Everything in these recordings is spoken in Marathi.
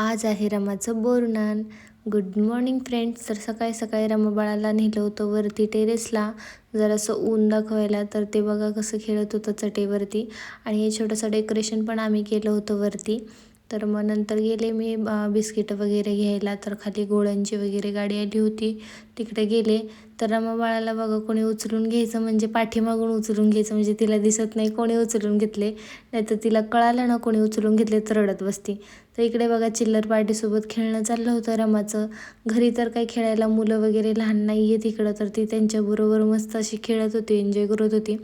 आज आहे रमाचं बोरनान. Good morning friends. तर सकाळी सकाळी रमाबाळाला नेलं होतं वरती टेरेसला जरासं ऊन दाखवायला. तर ते बघा कसं खेळत होतं चटेवरती. आणि हे छोटंसं डेकोरेशन पण आम्ही केलं होतं वरती. तर मग नंतर गेले मी बिस्किटं वगैरे घ्यायला. तर खाली गोळ्यांची वगैरे गाडी आली होती, तिकडे गेले. तर रमाबाळाला बघा कोणी उचलून घ्यायचं म्हणजे पाठीमागून उचलून घ्यायचं, म्हणजे तिला दिसत नाही कोणी उचलून घेतले. नाहीतर तिला कळालं ना कोणी उचलून घेतले तर रडत बसती. तर इकडे बघा चिल्लर पार्टीसोबत खेळणं चाललं होतं रमाचं. घरी तर काही खेळायला मुलं वगैरे लहान नाही आहेत इकडं, तर ती त्यांच्याबरोबर मस्त अशी खेळत होती, एन्जॉय करत होती.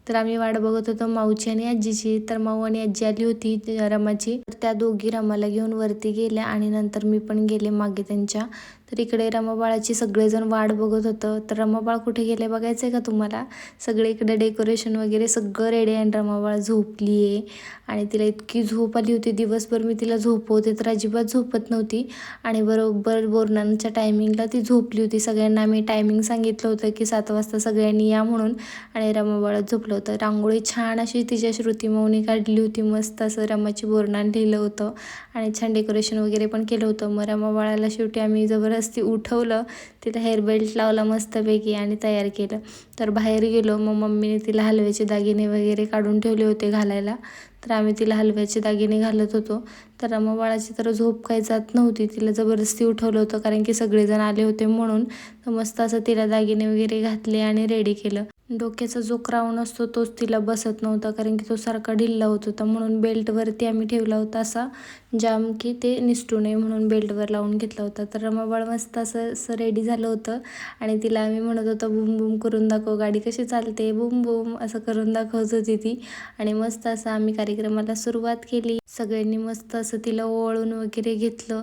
तर आम्ही वाट बघत होतो माऊची आणि आजीची. तर माऊ आणि आजी आली होती रमाची. तर त्या दोघी रमाला घेऊन वरती गेल्या आणि नंतर मी पण गेले मागे त्यांच्या. तर इकडे रमाबाळाची सगळेजण वाट बघत होतं. तर रमाबाळ कुठे गेले बघायचं आहे का तुम्हाला? सगळे इकडे डेकोरेशन वगैरे सगळं रेडी आहे आणि रमाबाळ झोपली आहे. आणि तिला इतकी झोप आली होती. दिवसभर मी तिला झोपवते तर अजिबात झोपत नव्हती. आणि बरोबर बोरनानच्या टायमिंगला ती झोपली होती. सगळ्यांना मी टायमिंग सांगितलं होतं की 7 वाजता सगळ्यांनी या म्हणून. आणि रमाबाळच झोपलं होतं. रांगोळी छान अशी तिच्या श्रुतीमाऊनी काढली होती. मस्त असं रमाची बोरनान लिहिलं होतं आणि छान डेकोरेशन वगैरे पण केलं होतं. मग रमाबाळाला शेवटी आम्ही जबरदस्ती उठवलं, तिला हेअरबेल्ट लावला मस्तपैकी आणि तयार केलं. तर बाहेर गेलो. मग मम्मीने तिला हलव्याचे दागिने वगैरे काढून ठेवले होते घालायला. तर आम्ही तिला हलव्याचे दागिने घालत होतो. तर रमाबाळाची तर झोप काही जात नव्हती. तिला जबरदस्ती उठवलं होतं कारण की सगळेजण आले होते म्हणून. तर मस्त असं तिला दागिने वगैरे घातले आणि रेडी केलं. डोक्याचा जो क्राऊन असतो तोच तिला बसत नव्हता कारण की तो सारखा ढिल्ला होत होता, म्हणून बेल्टवरती आम्ही ठेवला होता असा जाम की ते निसटू नये म्हणून बेल्टवर लावून घेतला होता. तर रमाबाळ मस्त असं असं रेडी झालं होतं आणि तिला आम्ही म्हणत होतो बूम बूम करून दाखव, गाडी कशी चालते, बूम बूम असं करून दाखवत होती ती. आणि मस्त असं आम्ही कार्यक्रमाला सुरुवात केली. सगळ्यांनी मस्त असं तिला ओवाळून वगैरे घेतलं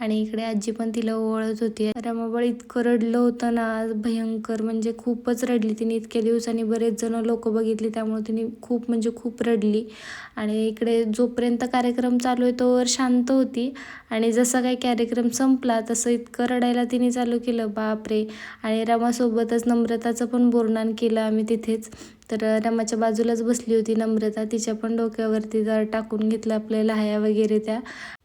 आणि इकडे आजी पण तिला ओवाळत होती. रमाबाळ इतकं रडलं होतं ना भयंकर, म्हणजे खूपच रडली तिने. इतक्या दिवसांनी बरेच जण लोक बघितली त्यामुळे तिने खूप म्हणजे खूप रडली. आणि इकडे जोपर्यंत कार्यक्रम चालू आहे तोवर शांत होती आणि जसा काही कार्यक्रम संपला तसं इतकं रडायला तिने चालू केलं बापरे. आणि रमासोबतच नम्रताचं पण बोरनान केलं आम्ही तिथेच. तर रमाच्या बाजूलाच बसली होती नम्रता, तिच्या पण डोक्यावरती जरा टाकून घेतलं आपल्या लाह्या वगैरे त्या.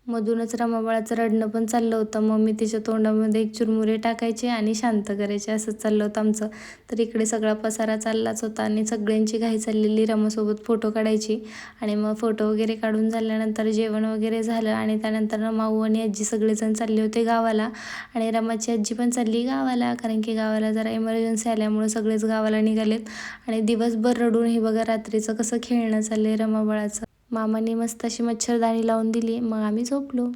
मधूनच रमाबाळाचं रडणं पण चाललं होतं. मग मी तिच्या तोंडामध्ये एक चुरमुरे टाकायचे आणि शांत करायचे, असंच चाललं होतं आमचं. तर इकडे सगळा पसारा चाललाच होता आणि सगळ्यांची घाई चाललेली रमासोबत फोटो काढायची. आणि मग फोटो वगैरे काढून झाल्यानंतर जेवण वगैरे झालं आणि त्यानंतर माऊ आणि आजी सगळेजण चालले होते गावाला. आणि रमाची आजी पण चालली गावाला कारण की गावाला जरा इमर्जन्सी आल्यामुळे सगळेच गावाला निघालेत. आणि दिवसभर रडून हे बघा रात्रीचं कसं खेळणं चाललंय रमाबाळाचं. मामाने मस्त अशी मच्छरदाणी लावून दिली, मग आम्ही झोपलो.